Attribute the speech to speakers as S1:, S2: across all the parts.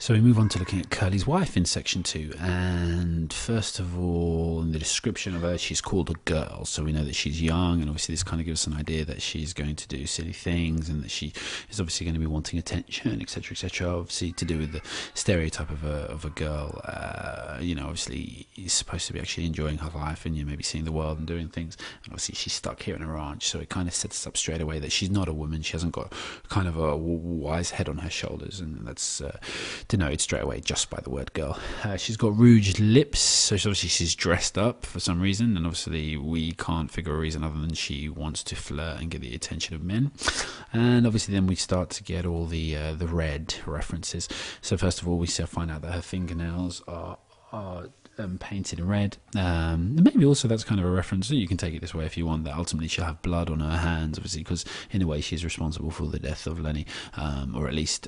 S1: So we move on to looking at Curly's wife in section 2, and first of all, in the description of her, she's called a girl, so we know that she's young, and obviously this kind of gives us an idea that she's going to do silly things, and that she is obviously going to be wanting attention, etc., etc., obviously to do with the stereotype of a girl. Obviously is supposed to be actually enjoying her life, and maybe seeing the world and doing things, and obviously she's stuck here in a ranch, so it kind of sets us up straight away that she's not a woman, she hasn't got kind of a wise head on her shoulders, and that's denoted straight away just by the word girl. She's got rouged lips, so obviously she's dressed up for some reason, and obviously we can't figure a reason other than she wants to flirt and get the attention of men. And obviously then we start to get all the red references. So first of all, we find out that her fingernails are painted in red. Maybe also that's kind of a reference, so you can take it this way if you want, that ultimately she'll have blood on her hands, obviously, because in a way she's responsible for the death of Lenny, or at least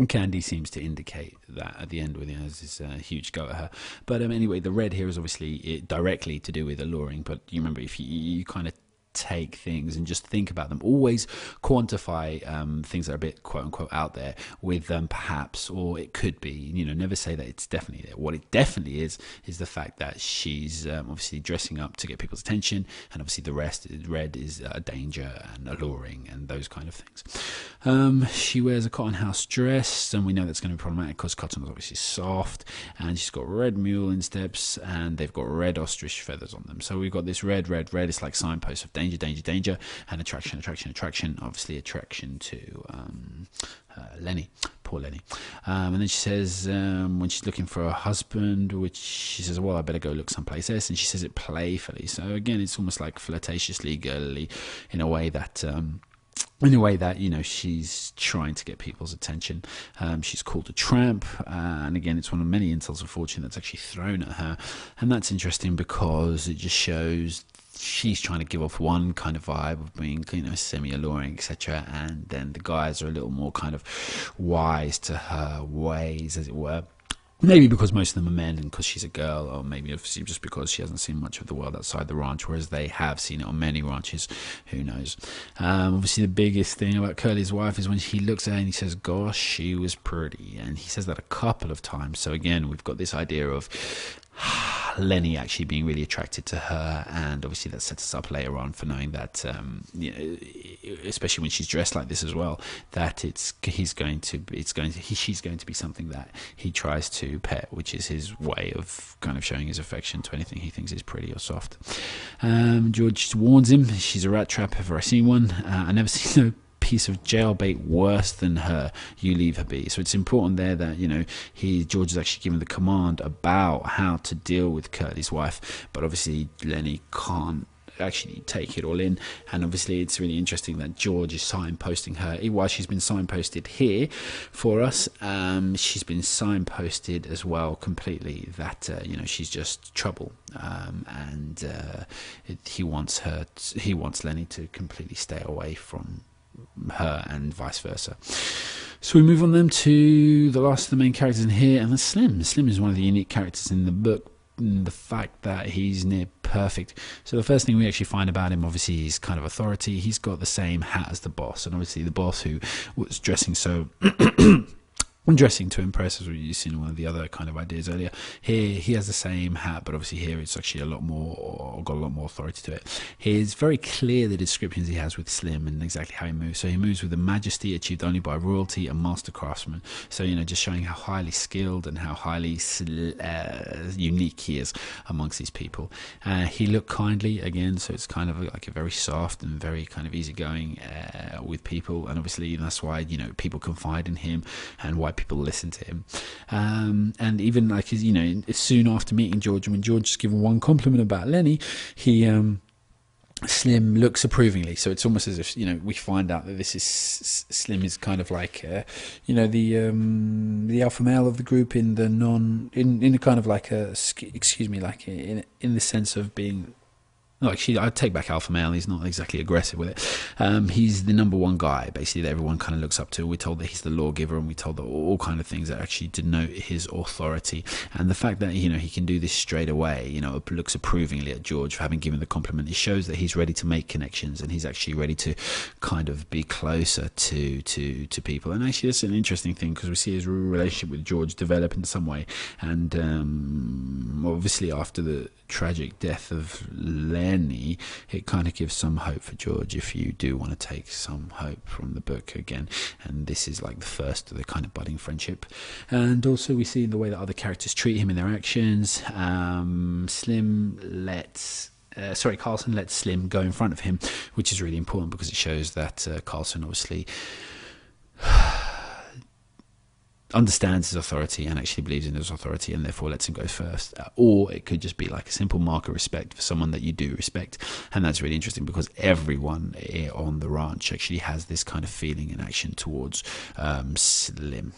S1: Candy seems to indicate that at the end when he has this huge go at her. But anyway, the red here is obviously directly to do with alluring, but you remember, if you kind of take things and just think about them, always quantify things that are a bit quote unquote out there with perhaps, or it could be, never say that it's definitely there. What it definitely is the fact that she's obviously dressing up to get people's attention, and obviously the red is danger and alluring and those kind of things. She wears a cotton house dress, and we know that's going to be problematic because cotton is obviously soft, and she's got red mule insteps, and they've got red ostrich feathers on them. So we've got this red. It's like signposts of danger, and attraction, obviously attraction to Lenny, poor Lenny. And then she says, when she's looking for a husband, which she says, well, I better go look someplace else, and she says it playfully. So again, it's almost like flirtatiously, girly, in a way that she's trying to get people's attention. She's called a tramp, and again, it's one of many insults of fortune that's actually thrown at her, and that's interesting because it just shows she's trying to give off one kind of vibe of being, semi-alluring, etc., and then the guys are a little more kind of wise to her ways, as it were. Maybe because most of them are men and because she's a girl, or maybe obviously just because she hasn't seen much of the world outside the ranch, whereas they have seen it on many ranches. Who knows? Obviously, the biggest thing about Curly's wife is when he looks at her and he says, gosh, she was pretty. And he says that a couple of times. So again, we've got this idea of Lenny actually being really attracted to her, and obviously that sets us up later on for knowing that, especially when she's dressed like this as well, that she's going to be something that he tries to pet, which is his way of kind of showing his affection to anything he thinks is pretty or soft. George warns him, she's a rat trap, ever I seen one. I never seen a piece of jailbait worse than her, you leave her be. So it's important there that George is actually given the command about how to deal with Curly's wife, but obviously Lenny can't actually take it all in, and obviously it's really interesting that George is signposting her. While she's been signposted here for us, she's been signposted as well completely that she's just trouble, and he wants Lenny to completely stay away from her and vice versa. So we move on then to the last of the main characters in here, and that's Slim. Slim is one of the unique characters in the book, the fact that he's near perfect. So the first thing we actually find about him, obviously he's kind of authority. He's got the same hat as the boss, and obviously the boss, who was dressing so dressing to impress, as we've seen in one of the other kind of ideas earlier. Here he has the same hat, but obviously here it's actually got a lot more authority to it. It's very clear the descriptions he has with Slim and exactly how he moves. So he moves with a majesty achieved only by royalty and master craftsman. So just showing how highly skilled and how highly unique he is amongst these people. He looked kindly again, so it's kind of like a very soft and very kind of easygoing with people, and obviously that's why people confide in him and why people listen to him. And even like soon after meeting George, when George is given one compliment about Lenny, he Slim looks approvingly. So it's almost as if we find out that this is Slim is kind of like the alpha male of the group in the in a kind of like a in the sense of being Actually, I take back alpha male. He's not exactly aggressive with it. He's the number one guy, basically, that everyone kind of looks up to. We're told that he's the lawgiver, and we're told that all kind of things that actually denote his authority. And the fact that, he can do this straight away, looks approvingly at George for having given the compliment. It shows that he's ready to make connections, and he's actually ready to kind of be closer to people. And actually, that's an interesting thing, because we see his relationship with George develop in some way. And obviously, after the tragic death of Lenny, it kind of gives some hope for George, if you do want to take some hope from the book again. And this is like the first of the kind of budding friendship. And also we see in the way that other characters treat him in their actions. Carlson lets Slim go in front of him, which is really important, because it shows that Carlson obviously understands his authority and actually believes in his authority, and therefore lets him go first. Or it could just be like a simple mark of respect for someone that you do respect. And that's really interesting, because everyone on the ranch actually has this kind of feeling and action towards Slim.